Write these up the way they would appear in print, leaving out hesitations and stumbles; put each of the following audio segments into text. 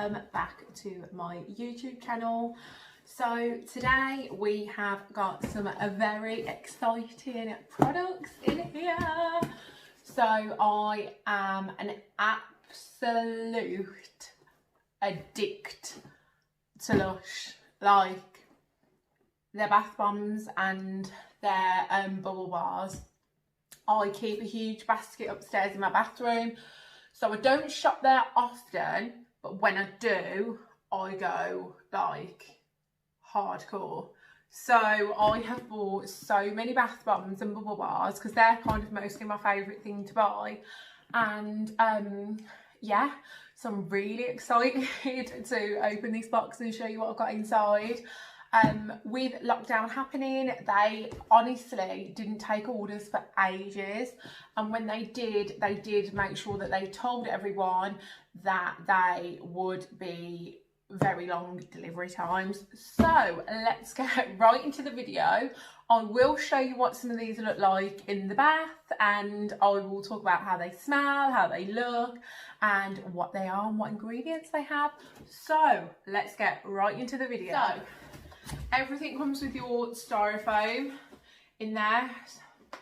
welcome back to my YouTube channel. So today we have got some very exciting products in here. So I am an absolute addict to Lush, like their bath bombs and their bubble bars. I keep a huge basket upstairs in my bathroom, so I don't shop there often, but when I do, I go like hardcore. So I have bought so many bath bombs and bubble bars because they're kind of mostly my favourite thing to buy. And yeah, so I'm really excited to open this box and show you what I've got inside. With lockdown happening, they honestly didn't take orders for ages, and when they did make sure that they told everyone that they would be very long delivery times. So let's get right into the video. I will show you what some of these look like in the bath, and I will talk about how they smell, how they look, and what they are and what ingredients they have. So let's get right into the video. So everything comes with your styrofoam in there. Oh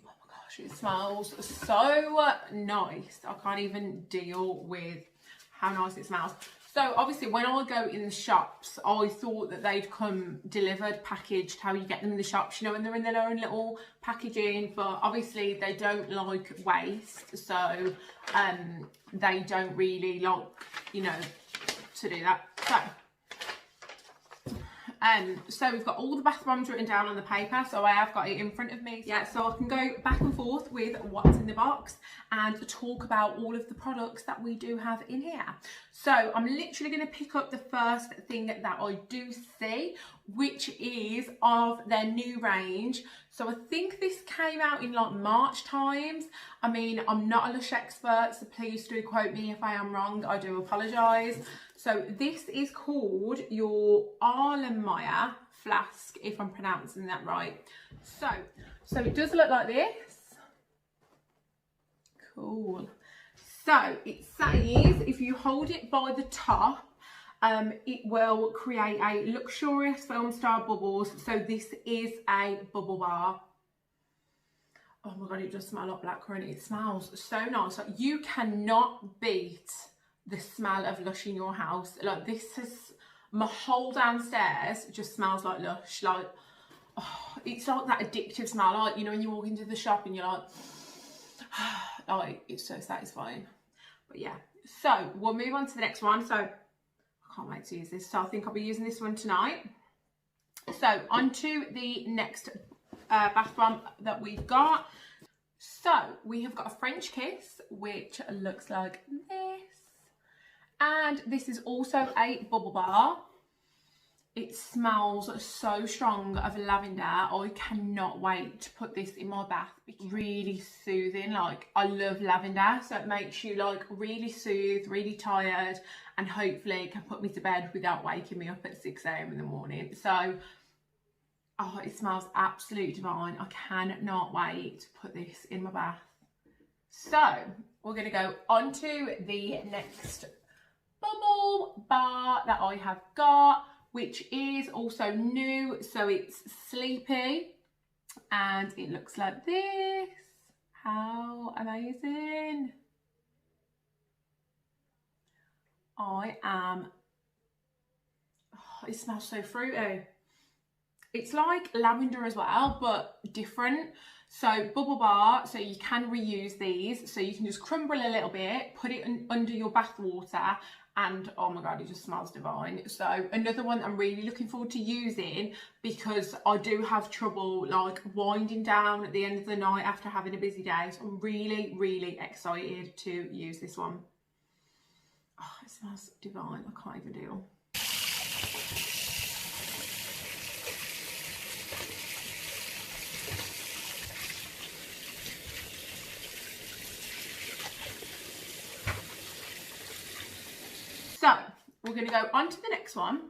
my gosh, it smells so nice. I can't even deal with how nice it smells. So obviously when I go in the shops, I thought that they'd come delivered, packaged, how you get them in the shops, you know, when they're in their own little packaging, but obviously they don't like waste, so they don't really like, you know, to do that. So we've got all the bath bombs written down on the paper, so I have got it in front of me. Yeah, so I can go back and forth with what's in the box and talk about all of the products that we do have in here. So I'm literally going to pick up the first thing that I do see, which is of their new range. So I think this came out in like March times. I mean, I'm not a Lush expert, so please do quote me if I am wrong. I do apologise. So this is called your Erlenmeyer flask, if I'm pronouncing that right. So it does look like this. Cool. So it says if you hold it by the top, it will create a luxurious film style bubbles. So this is a bubble bar. Oh my god, it does smell like blackcurrant. It smells so nice. Like, you cannot beat the smell of Lush in your house. Like, this is, my whole downstairs just smells like Lush. Like, oh, it's like that addictive smell, like, you know, when you walk into the shop and you're like, like, it's so satisfying. But yeah, so we'll move on to the next one. So I can't wait to use this, so I think I'll be using this one tonight. So on to the next bath bomb that we've got. So we have got a French kiss, which looks like this. And this is also a bubble bar. It smells so strong of lavender. I cannot wait to put this in my bath. It's really soothing. Like, I love lavender, so it makes you like really soothed, really tired, and hopefully can put me to bed without waking me up at 6 AM in the morning. So, oh, it smells absolutely divine. I cannot wait to put this in my bath. So we're gonna go on to the next bubble bar that I have got, which is also new. So it's Sleepy, and it looks like this. How amazing. I am, oh, it smells so fruity. It's like lavender as well, but different. So bubble bar, so you can reuse these. So you can just crumble a little bit, put it under your bath water, and oh my god, it just smells divine. So another one I'm really looking forward to using, because I do have trouble like winding down at the end of the night after having a busy day. So I'm really, really excited to use this one. Oh, it smells divine. I can't even deal. So we're going to go on to the next one,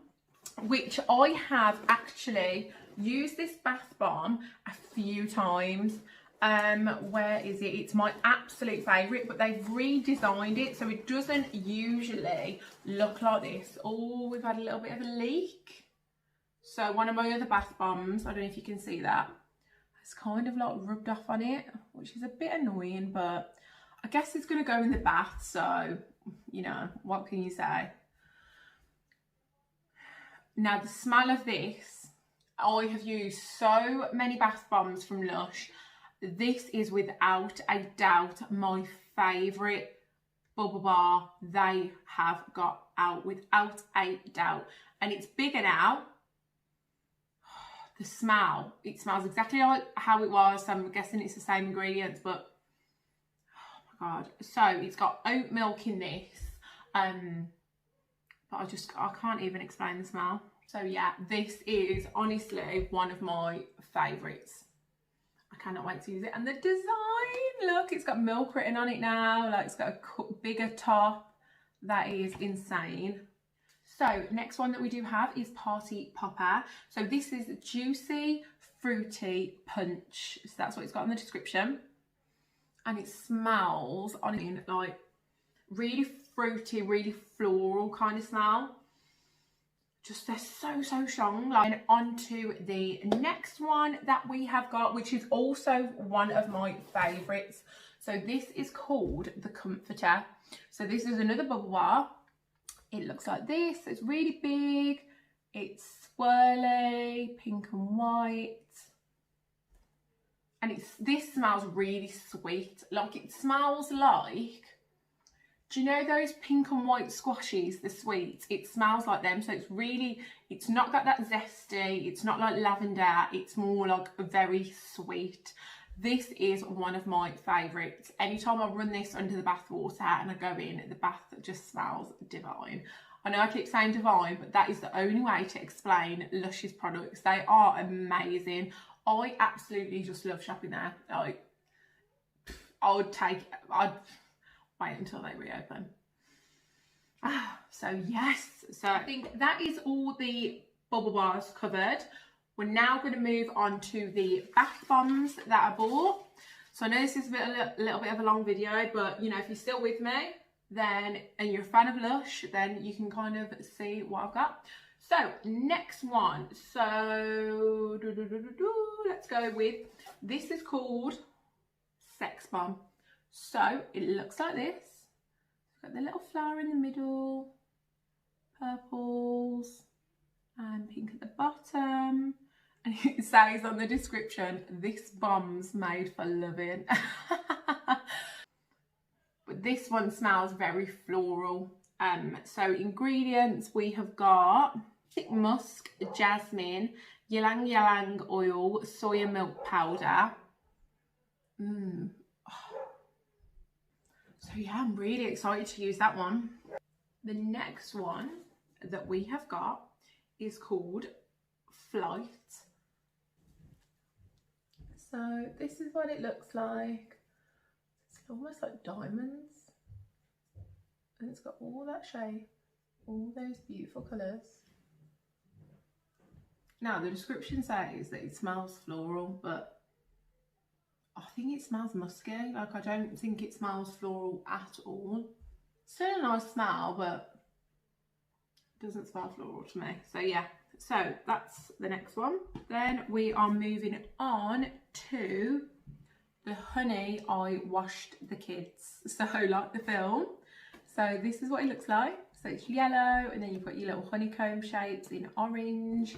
which I have actually used this bath bomb a few times, Where is it? It's my absolute favourite, but they've redesigned it so it doesn't usually look like this. Oh, we've had a little bit of a leak. So one of my other bath bombs, I don't know if you can see that, it's kind of like rubbed off on it, which is a bit annoying, but I guess it's going to go in the bath, so, you know, what can you say? Now, the smell of this, I have used so many bath bombs from Lush. This is without a doubt my favourite bubble bar they have got out, without a doubt. And it's bigger now. The smell, it smells exactly like how it was. So I'm guessing it's the same ingredients, but oh my god. So it's got oat milk in this, but I can't even explain the smell. So yeah, this is honestly one of my favourites. I cannot wait to use it. And the design, look, it's got milk written on it now, like it's got a bigger top. That is insane. So next one that we do have is Party Popper. So this is juicy, fruity punch. So that's what it's got in the description. And it smells, honestly, like really fruity, really floral kind of smell. Just they're so strong. And on to the next one that we have got, which is also one of my favourites. So this is called the Comforter. So this is another bubble bar. It looks like this. It's really big. It's swirly, pink and white. And this smells really sweet. Like it smells like, do you know those pink and white squashies, the sweets? It smells like them. So it's not got that zesty. It's not like lavender. It's more like very sweet. This is one of my favourites. Anytime I run this under the bath water and I go in, the bath just smells divine. I know I keep saying divine, but that is the only way to explain Lush's products. They are amazing. I absolutely just love shopping there. Like, I'd wait until they reopen. So yes, so I think that is all the bubble bars covered. We're now going to move on to the bath bombs that I bought. So I know this is a little bit of a long video, but you know, if you're still with me, then, and you're a fan of Lush, then you can kind of see what I've got. So next one, so let's go with, this is called Sex Bomb. So it looks like this. It's got the little flower in the middle, purples and pink at the bottom. And it says on the description, this bomb's made for loving. But this one smells very floral. So ingredients, we have got thick musk, jasmine, ylang ylang oil, soya milk powder. So yeah, I'm really excited to use that one. The next one that we have got is called Flight. So this is what it looks like. It's almost like diamonds. And it's got all that shape, all those beautiful colours. Now the description says that it smells floral, but I think it smells musky. Like I don't think it smells floral at all. Still a nice smell, but it doesn't smell floral to me. So yeah. So that's the next one. Then we are moving on to the Honey I Washed the Kids. So like the film. So this is what it looks like. So it's yellow, and then you've got your little honeycomb shapes in orange.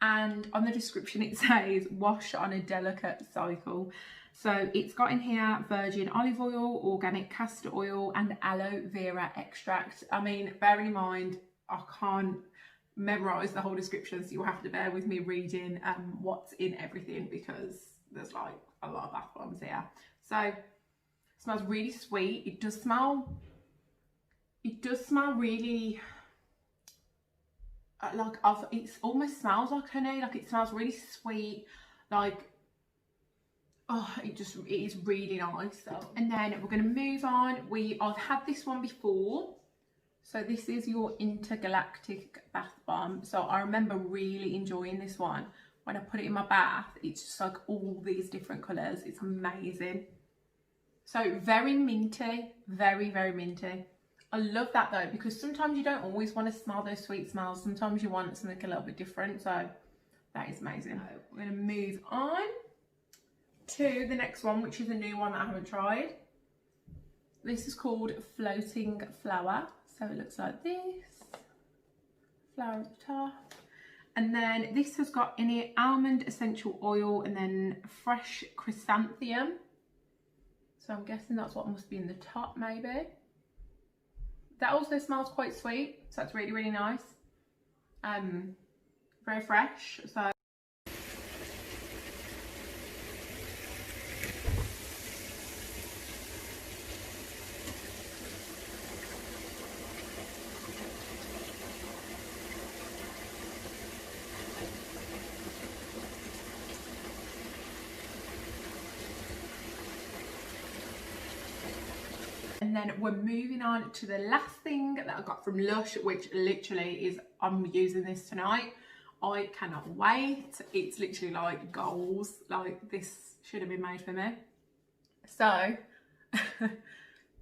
And on the description it says, wash on a delicate cycle. So it's got in here virgin olive oil, organic castor oil and aloe vera extract. I mean, bearing in mind, I can't memorise the whole description, so you'll have to bear with me reading what's in everything, because there's like a lot of bath bombs here. So it smells really sweet. It does smell really like it almost smells like honey. Like it smells really sweet, like oh, it is really nice. So, and then we're going to move on. I've had this one before. So this is your intergalactic bath bomb. So I remember really enjoying this one when I put it in my bath, it's just like all these different colours. It's amazing. So very minty, very, very minty. I love that though, because sometimes you don't always want to smell those sweet smells. Sometimes you want something a little bit different. So that is amazing. So we're going to move on to the next one, which is a new one that I haven't tried. This is called Floating Flower. So it looks like this. Flower at the top. And then this has got in it almond essential oil and then fresh chrysanthemum. So I'm guessing that's what must be in the top maybe. That also smells quite sweet. So that's really, really nice. Very fresh. So and then we're moving on to the last thing that I got from Lush, which literally is, I'm using this tonight. I cannot wait. It's literally like goals. Like this should have been made for me. So,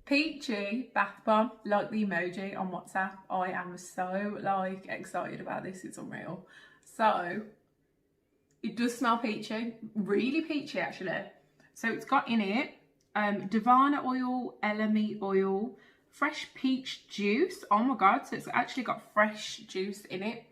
Peachy bath bomb, like the emoji on WhatsApp. I am so like excited about this. It's unreal. So, it does smell peachy. Really peachy actually. So it's got in it Divana oil, elemi oil, fresh peach juice. Oh my god, so it's actually got fresh juice in it.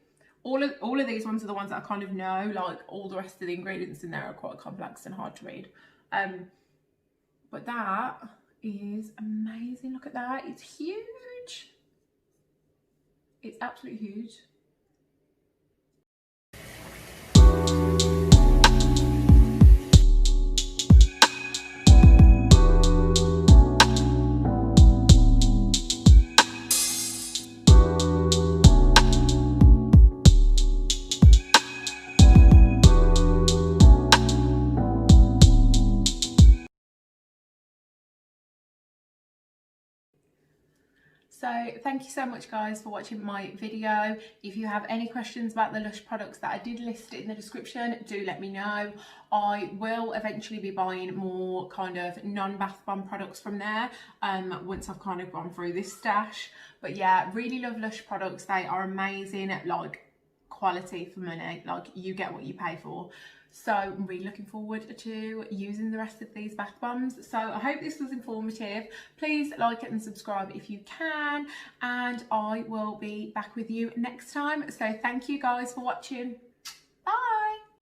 All of these ones are the ones that I kind of know, like all the rest of the ingredients in there are quite complex and hard to read. But that is amazing. Look at that, it's huge. It's absolutely huge. So thank you so much guys for watching my video. If you have any questions about the Lush products that I did list in the description, do let me know. I will eventually be buying more kind of non-bath bomb products from there once I've kind of gone through this stash. But yeah, really love Lush products. They are amazing at like quality for money. Like you get what you pay for. So I'm really looking forward to using the rest of these bath bombs. So I hope this was informative. Please like it and subscribe if you can, and I will be back with you next time. So thank you guys for watching.